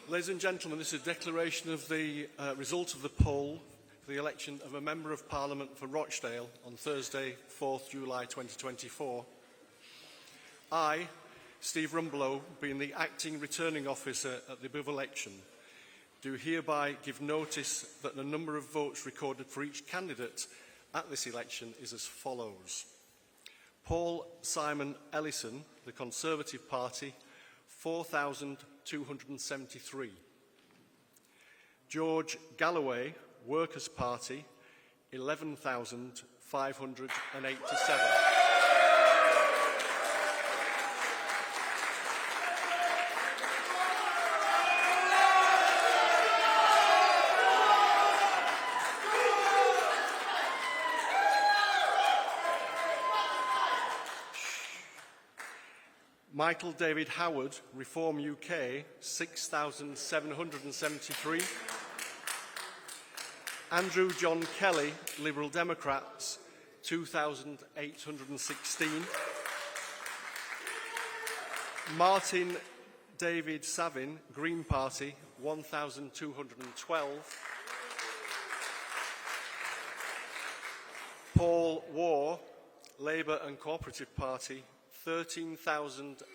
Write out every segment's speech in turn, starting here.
Ladies and gentlemen, this is a declaration of the result of the poll for the election of a Member of Parliament for Rochdale on Thursday, 4th July 2024. I, Steve Rumbelow, being the acting returning officer at the above election, do hereby give notice that the number of votes recorded for each candidate at this election is as follows. Paul Simon Ellison, the Conservative Party, 4,273. George Galloway, Workers' Party, 11,587. Michael David Howard, Reform UK, 6,773. Andrew John Kelly, Liberal Democrats, 2,816. Martin David Savin, Green Party, 1,212. Paul Waugh, Labour and Cooperative Party, 13,027.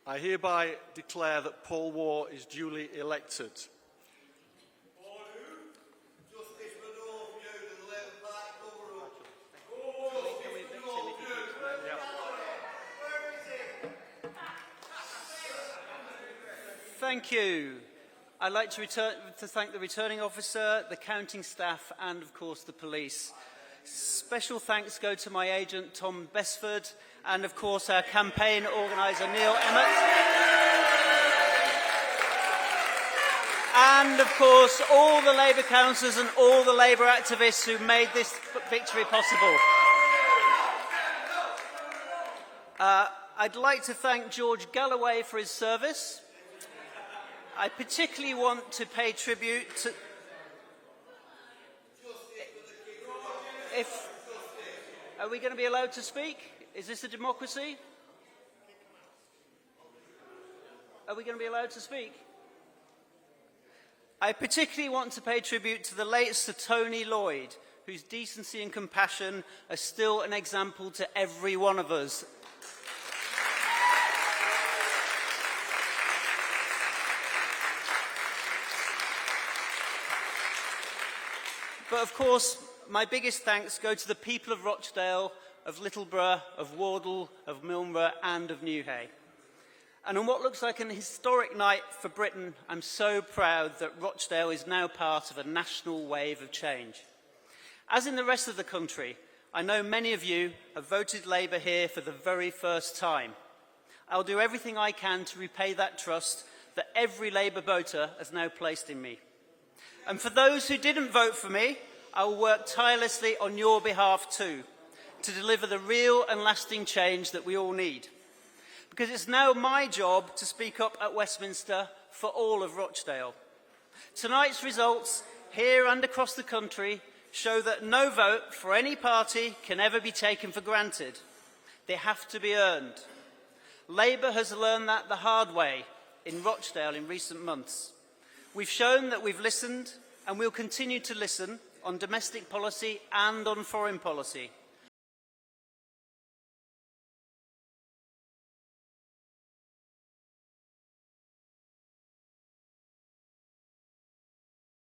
I hereby declare that Paul Waugh is duly elected. Thank you. I'd like to thank the returning officer, the counting staff and, of course, the police. Special thanks go to my agent, Tom Besford, and, of course, our campaign organiser, Neil Emmett. And, of course, all the Labour councillors and all the Labour activists who made this victory possible. I'd like to thank George Galloway for his service. I particularly want to pay tribute to... Are we going to be allowed to speak? Is this a democracy? Are we going to be allowed to speak? I particularly want to pay tribute to the late Sir Tony Lloyd, whose decency and compassion are still an example to every one of us. But of course, my biggest thanks go to the people of Rochdale, of Littleborough, of Wardle, of Milnborough and of Newhay. And on what looks like an historic night for Britain, I'm so proud that Rochdale is now part of a national wave of change. As in the rest of the country, I know many of you have voted Labour here for the very first time. I'll do everything I can to repay that trust that every Labour voter has now placed in me. And for those who didn't vote for me, I will work tirelessly on your behalf too, to deliver the real and lasting change that we all need. Because it's now my job to speak up at Westminster for all of Rochdale. Tonight's results, here and across the country, show that no vote for any party can ever be taken for granted. They have to be earned. Labour has learned that the hard way in Rochdale in recent months. We've shown that we've listened and we'll continue to listen on domestic policy and on foreign policy.